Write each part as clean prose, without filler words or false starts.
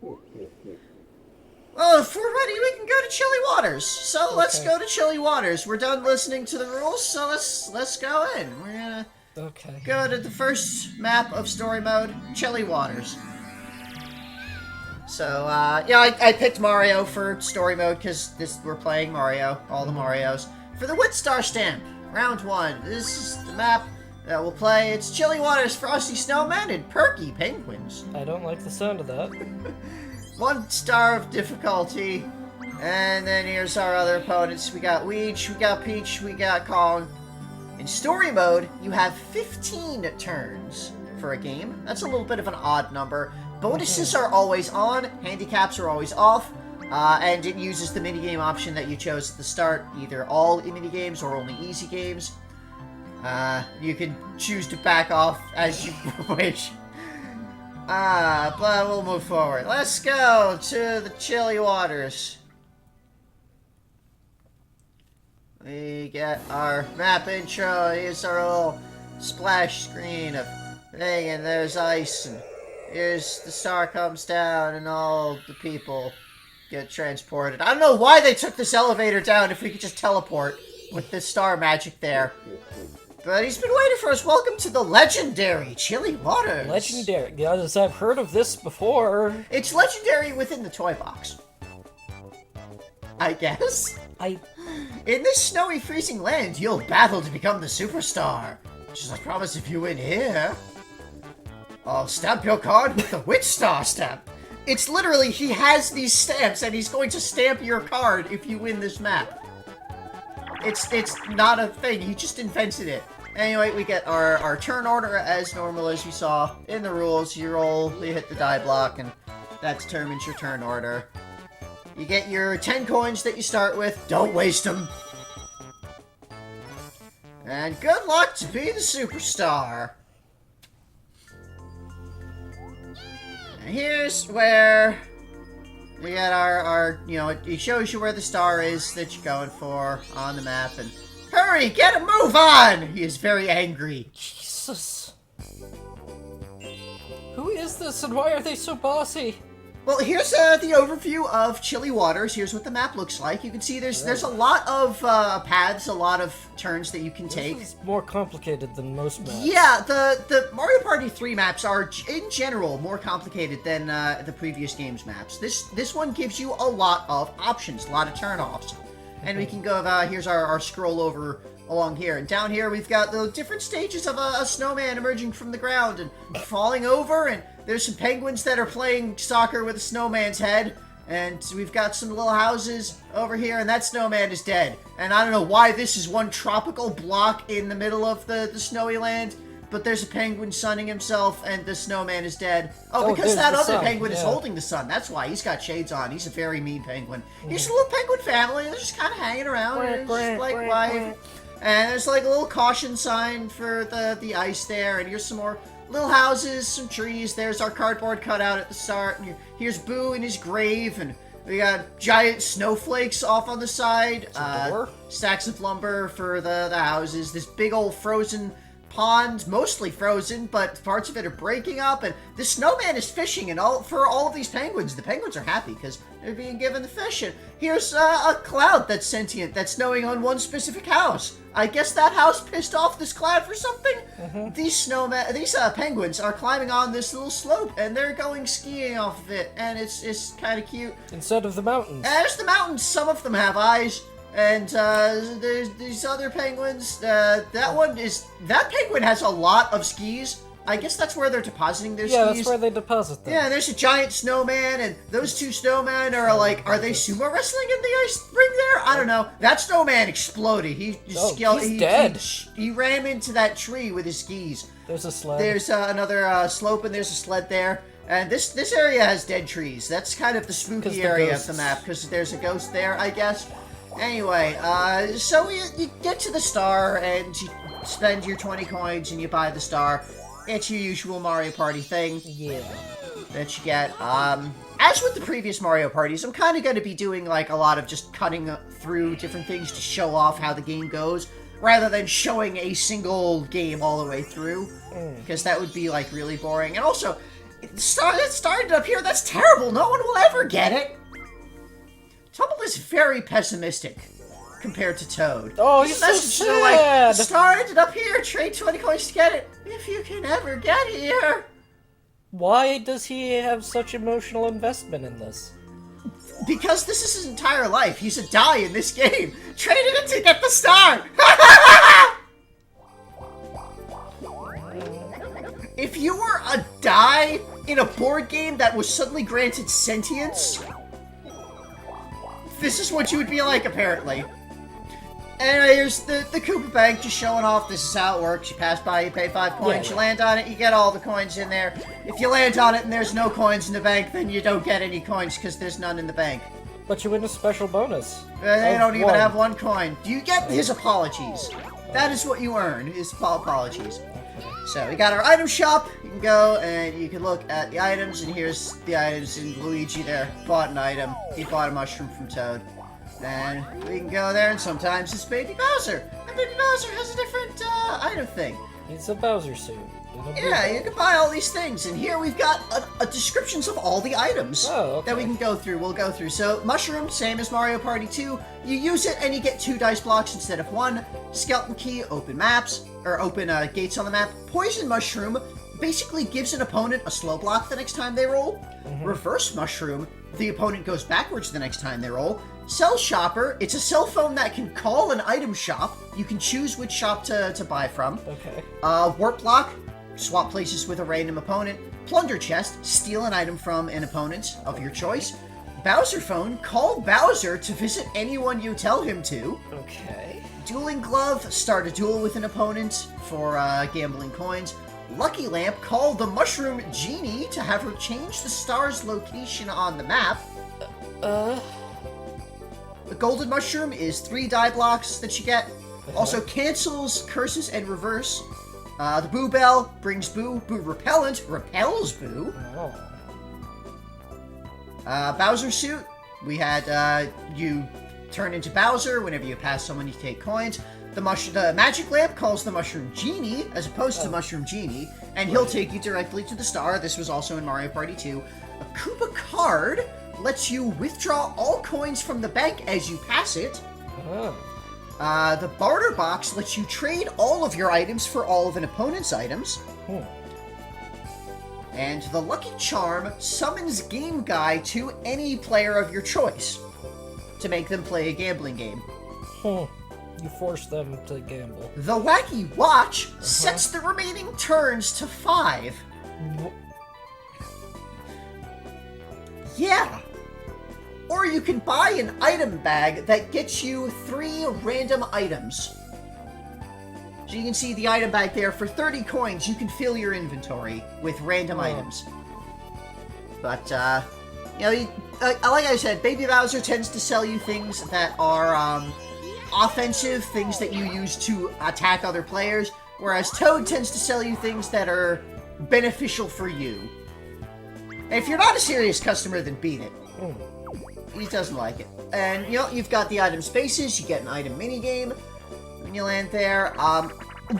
Well, if we're ready, we can go to Chilly Waters. So let's go to Chilly Waters. We're done listening to the rules, so let's go in. We're gonna go to the first map of story mode, Chilly Waters. So, I picked Mario for story mode because we're playing Mario, all the Marios. For the Wit Star Stamp, round 1. This is the map that we'll play. It's Chilly Waters, Frosty Snowman, and Perky Penguins. I don't like the sound of that. 1 star of difficulty. And then here's our other opponents. We got Weech, we got Peach, we got Kong. In story mode, you have 15 turns for a game. That's a little bit of an odd number. Bonuses are always on, handicaps are always off, and it uses the minigame option that you chose at the start, either all minigames or only easy games. You can choose to back off as you wish. But we'll move forward. Let's go to the Chilly Waters. We get our map intro. Here's our little splash screen of thing, and there's ice, and here's the star comes down, and all the people get transported. I don't know why they took this elevator down if we could just teleport with this star magic there. But he's been waiting for us. Welcome to the legendary Chilly Waters. Legendary. Yes, I've heard of this before. It's legendary within the toy box, I guess. In this snowy, freezing land, you'll battle to become the superstar. Just I promise if you win here, I'll stamp your card with the Wit Star stamp. It's literally, he has these stamps, and he's going to stamp your card if you win this map. It's not a thing, he just invented it. Anyway, we get our turn order as normal as you saw in the rules. You roll, you hit the die block, and that determines your turn order. You get your 10 coins that you start with. Don't waste them. And good luck to be the superstar. And here's where we got our it shows you where the star is that you're going for on the map. And hurry, get a move on! He is very angry. Jesus. Who is this and why are they so bossy? Well, here's the overview of Chilly Waters. Here's what the map looks like. You can see there's a lot of paths, a lot of turns that you can take. This is more complicated than most maps. Yeah, the Mario Party 3 maps are, in general, more complicated than the previous game's maps. This one gives you a lot of options, a lot of turn-offs. And we can go, here's our scroll over along here. And down here, we've got the different stages of a snowman emerging from the ground and falling over, and there's some penguins that are playing soccer with a snowman's head, and we've got some little houses over here, and that snowman is dead. And I don't know why this is one tropical block in the middle of the snowy land, but there's a penguin sunning himself, and the snowman is dead. Oh, because that other penguin is holding the sun. That's why. He's got shades on. He's a very mean penguin. He's a little penguin family. They're just kind of hanging around. And just like life. And there's like a little caution sign for the ice there, and here's some more little houses, some trees. There's our cardboard cutout at the start, and here's Boo in his grave, and we got giant snowflakes off on the side, stacks of lumber for the houses, this big old frozen pond, mostly frozen, but parts of it are breaking up, and the snowman is fishing, and for all of these penguins. The penguins are happy because they're being given the fish, and here's a cloud that's sentient, that's snowing on one specific house. I guess that house pissed off this cloud for something? These penguins are climbing on this little slope, and they're going skiing off of it, and it's kind of cute. Instead of the mountains. There's the mountains. Some of them have eyes. And there's these other penguins. That penguin has a lot of skis. I guess that's where they're depositing their skis. Yeah, that's where they deposit them. Yeah, there's a giant snowman, and those two snowmen are like, are they sumo wrestling in the ice ring there? I don't know. That snowman exploded. He's dead. He ran into that tree with his skis. There's a sled. There's another slope, and there's a sled there. And this area has dead trees. That's kind of the spooky area of the map, because there's a ghost there, I guess. Anyway, so you get to the star, and you spend your 20 coins, and you buy the star. It's your usual Mario Party thing. Yeah. That you get. As with the previous Mario Parties, I'm kind of going to be doing, like, a lot of just cutting through different things to show off how the game goes, rather than showing a single game all the way through, because that would be, like, really boring. And also, It started up here. That's terrible. No one will ever get it. Tumble is very pessimistic compared to Toad. Oh, he's so sad. Started up here. Trade 20 coins to get it. If you can ever get here. Why does he have such emotional investment in this? Because this is his entire life. He's a die in this game. Traded it to get the star. If you were a die in a board game that was suddenly granted sentience, this is what you would be like, apparently. Anyway, here's the Koopa Bank, just showing off. This is how it works. You pass by, you pay 5 coins, you land on it, you get all the coins in there. If you land on it and there's no coins in the bank, then you don't get any coins because there's none in the bank. But you win a special bonus. They don't even have 1 coin. Do you get his apologies? That is what you earn, his apologies. So, we got our item shop. You can go and you can look at the items, and here's the items, and Luigi there bought an item. He bought a mushroom from Toad. Then we can go there, and sometimes it's Baby Bowser. And Baby Bowser has a different item thing. It's a Bowser suit. Yeah, you can buy all these things, and here we've got a descriptions of all the items that we can go through. We'll go through. So, mushroom, same as Mario Party 2. You use it, and you get 2 dice blocks instead of 1. Skeleton key, open maps, or open gates on the map. Poison mushroom basically gives an opponent a slow block the next time they roll. Reverse mushroom, the opponent goes backwards the next time they roll. Cell shopper, it's a cell phone that can call an item shop. You can choose which shop to buy from. Okay. Warp block, swap places with a random opponent. Plunder chest, steal an item from an opponent of your choice. Bowser phone, call Bowser to visit anyone you tell him to. Okay. Dueling glove, start a duel with an opponent for gambling coins. Lucky lamp, call the mushroom genie to have her change the star's location on the map. The golden mushroom is 3 die blocks that you get. Also cancels, curses, and reverse. The Boo Bell brings Boo. Boo Repellent repels Boo. Bowser Suit, we had you turn into Bowser. Whenever you pass someone, you take coins. The Magic Lamp calls the Mushroom Genie, as opposed to Mushroom Genie, and he'll take you directly to the star. This was also in Mario Party 2. A Koopa Card lets you withdraw all coins from the bank as you pass it. The Barter Box lets you trade all of your items for all of an opponent's items. And the Lucky Charm summons Game Guy to any player of your choice to make them play a gambling game. You force them to gamble. The Wacky Watch sets the remaining turns to 5. Yeah. Or you can buy an item bag that gets you 3 random items. So you can see the item bag there. For 30 coins, you can fill your inventory with random items. But, you know, like I said, Baby Bowser tends to sell you things that are, offensive, things that you use to attack other players, whereas Toad tends to sell you things that are beneficial for you. And if you're not a serious customer, then beat it. He doesn't like it. And, you know, you've got the item spaces, you get an item minigame when you land there.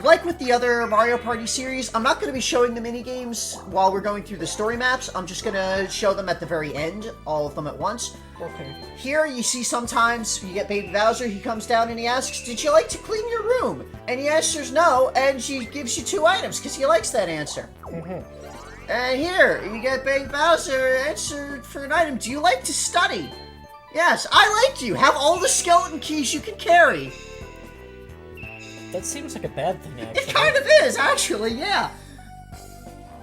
Like with the other Mario Party series, I'm not going to be showing the minigames while we're going through the story maps. I'm just going to show them at the very end, all of them at once. Okay. Here, you see sometimes you get Baby Bowser, he comes down and he asks, "Did you like to clean your room?" And he answers no, and she gives you 2 items, because he likes that answer. And here, you get Baby Bowser answer for an item, "Do you like to study?" "Yes, I like you. Have all the skeleton keys you can carry." That seems like a bad thing, actually. It kind of is, actually, yeah.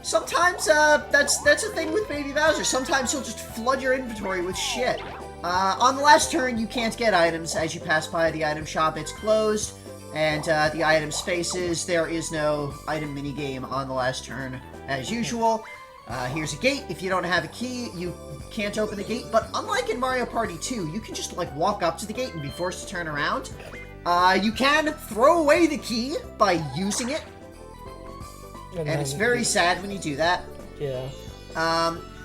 Sometimes, that's a thing with Baby Bowser. Sometimes he'll just flood your inventory with shit. On the last turn, you can't get items. As you pass by the item shop, it's closed. And, the item spaces, there is no item minigame on the last turn, as usual. Here's a gate. If you don't have a key, you can't open the gate. But unlike in Mario Party 2, you can just, like, walk up to the gate and be forced to turn around. You can throw away the key by using it. And it's very sad when you do that. Yeah.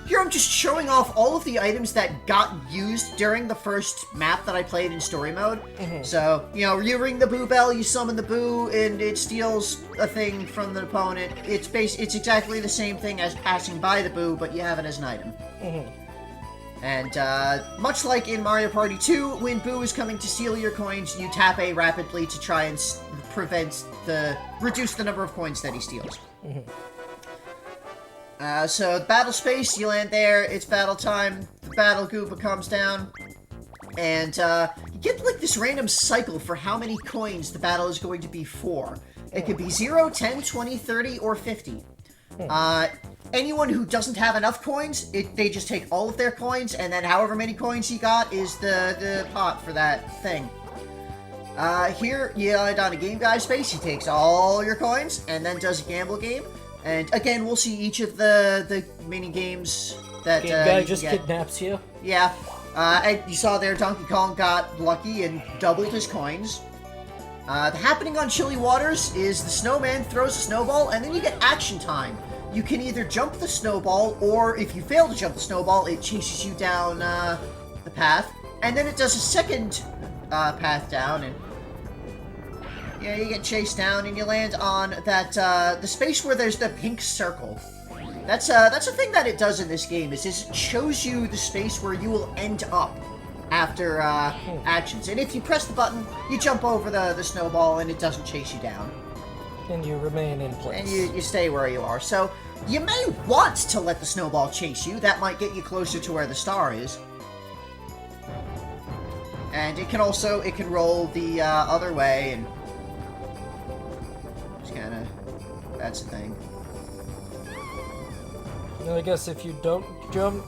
Here I'm just showing off all of the items that got used during the first map that I played in story mode. So, you know, you ring the boo bell, you summon the boo, and it steals a thing from the opponent. It's exactly the same thing as passing by the boo, but you have it as an item. And, much like in Mario Party 2, when Boo is coming to steal your coins, you tap A rapidly to try and reduce the number of coins that he steals. So, battle space, you land there, it's battle time, the battle Koopa comes down, and, you get, like, this random cycle for how many coins the battle is going to be for. It could be 0, 10, 20, 30, or 50. Anyone who doesn't have enough coins, they just take all of their coins, and then however many coins he got is the pot for that thing. Here, you land on a game guy space, he takes all your coins, and then does a gamble game. And again, we'll see each of the mini games that Game guy just kidnaps you. Yeah. And you saw there Donkey Kong got lucky and doubled his coins. The happening on Chilly Waters is the snowman throws a snowball, and then you get action time. You can either jump the snowball, or if you fail to jump the snowball, it chases you down the path. And then it does a second path down, and yeah, you get chased down, and you land on that the space where there's the pink circle. That's a thing that it does in this game, is it shows you the space where you will end up after actions. And if you press the button, you jump over the snowball, and it doesn't chase you down. And you remain in place. And you stay where you are. So, you may want to let the snowball chase you. That might get you closer to where the star is. And it can roll the other way, and just kind of, that's the thing. And I guess if you don't jump,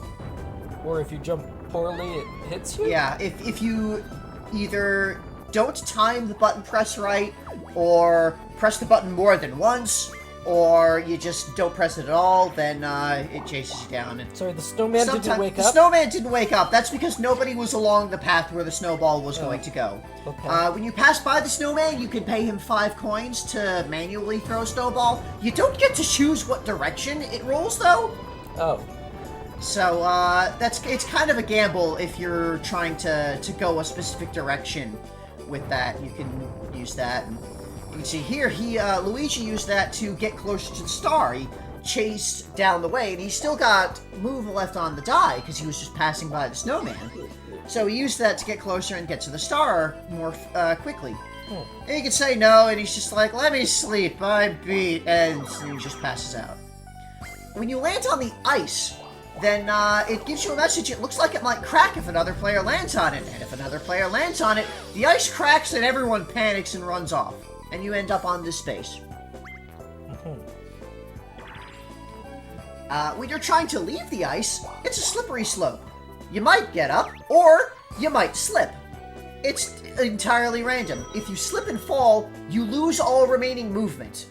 or if you jump poorly, it hits you? Yeah, if you either don't time the button press right, or press the button more than once, or you just don't press it at all, then it chases you down. And sorry, the snowman didn't wake up? The snowman didn't wake up. That's because nobody was along the path where the snowball was going to go. Okay. When you pass by the snowman, you can pay him 5 coins to manually throw a snowball. You don't get to choose what direction it rolls, though. Oh. So, it's kind of a gamble if you're trying to go a specific direction with that. You can use that. And you can see here, Luigi used that to get closer to the star. He chased down the way, and he still got move left on the die, because he was just passing by the snowman. So he used that to get closer and get to the star more quickly. And you can say no, and he's just like, let me sleep, I'm beat, and he just passes out. When you land on the ice, then it gives you a message. It looks like it might crack if another player lands on it, and if another player lands on it, the ice cracks and everyone panics and runs off. And you end up on this space. When you're trying to leave the ice, it's a slippery slope. You might get up, or you might slip. It's entirely random. If you slip and fall, you lose all remaining movement.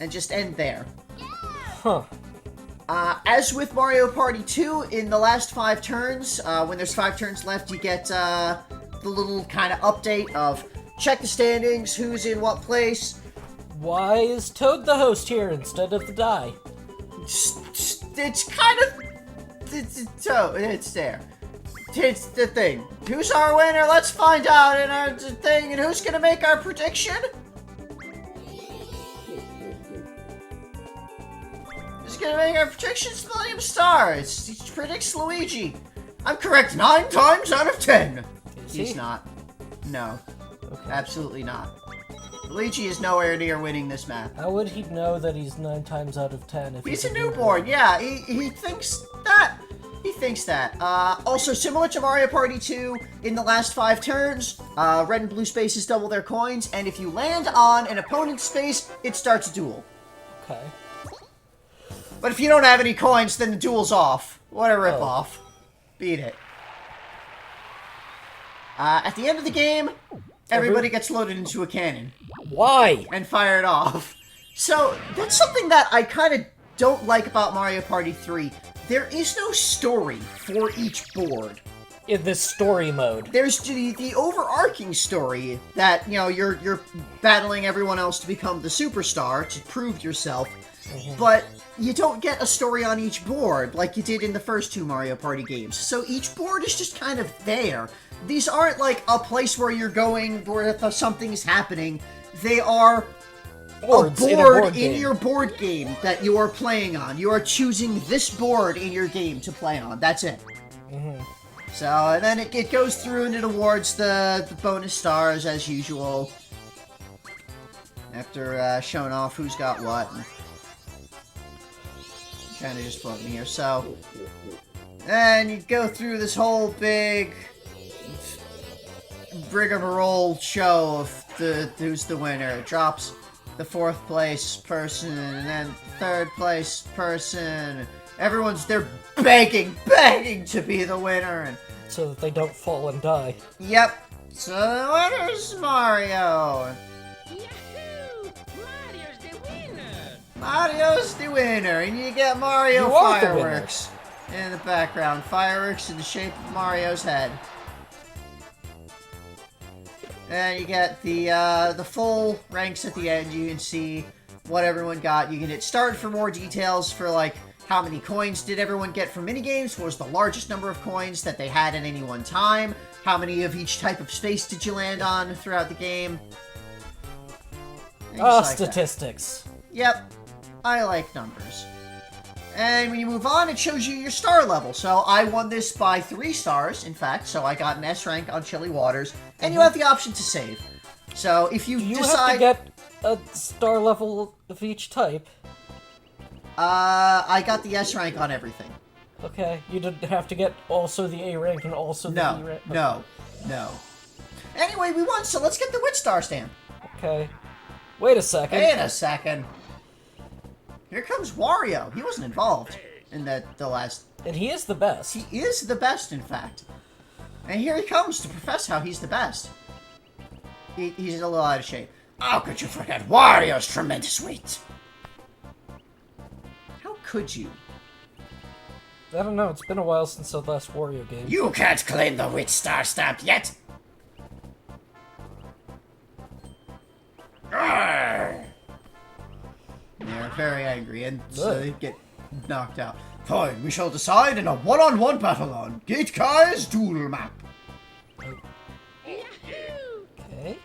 And just end there. Huh. As with Mario Party 2, in the last 5 turns, when there's 5 turns left, you get the little kind of update of check the standings, who's in what place. Why is Toad the host here instead of the die? It's kind of... It's there. It's the thing. Who's our winner? Let's find out in our thing. And who's gonna make our prediction? Who's gonna make our predictions? Millennium Star. He predicts Luigi. I'm correct 9 times out of 10. He's not. No. Okay. Absolutely not. Luigi is nowhere near winning this map. How would he know that he's 9 times out of 10 if he's a newborn? Yeah, he thinks that. He thinks that. Also, similar to Mario Party 2, in the last 5 turns, red and blue spaces double their coins, and if you land on an opponent's space, it starts a duel. Okay. But if you don't have any coins, then the duel's off. What a ripoff. Beat it. At the end of the game, everybody gets loaded into a cannon. Why? And fired off. So, that's something that I kind of don't like about Mario Party 3. There is no story for each board. In this story mode. There's the overarching story that, you know, you're battling everyone else to become the superstar, to prove yourself. But you don't get a story on each board like you did in the first two Mario Party games. So each board is just kind of there. These aren't like a place where you're going where something's happening. They are Boards a in board game. in your board game that you are playing on. You are choosing this board in your game to play on. That's it. So, and then it goes through and it awards the bonus stars as usual. After showing off who's got what. Kind of just floating here. So, and you go through this whole big rigmarole show of who's the winner. It drops the 4th place person and then 3rd place person. They're begging to be the winner. And So that they don't fall and die. yep. So the winner's Mario. Yahoo! Mario's the winner! Mario's the winner, and you get Mario You are the winner. fireworks in the background. Fireworks in the shape of Mario's head. And you get the full ranks at the end. You can see what everyone got. You can hit start for more details for like how many coins did everyone get from minigames, what was the largest number of coins that they had at any one time, how many of each type of space did you land on throughout the game. Things like that. Statistics. Yep, I like numbers. And when you move on, it shows you your star level. So I won this by 3 stars, in fact, so I got an S rank on Chilly Waters, and you have the option to save. So if you Do you decide... have to get a star level of each type? I got the S rank on everything. Okay, you didn't have to get also the A rank and also the B No, rank? no. Anyway, we won, so let's get the Wit Star stamp. Okay. Wait a second. Wait a second. Here comes Wario. He wasn't involved in the last... And he is the best. He is the best, in fact. And here he comes to profess how he's the best. He's a little out of shape. How could you forget Wario's tremendous wit? How could you? I don't know, it's been a while since the last Wario game. You can't claim the Wit Star stamp yet! Arrgh! They're very angry, and so they get knocked out. Fine, we shall decide in a one-on-one battle on Gate Kai's duel map. Yahoo! Okay.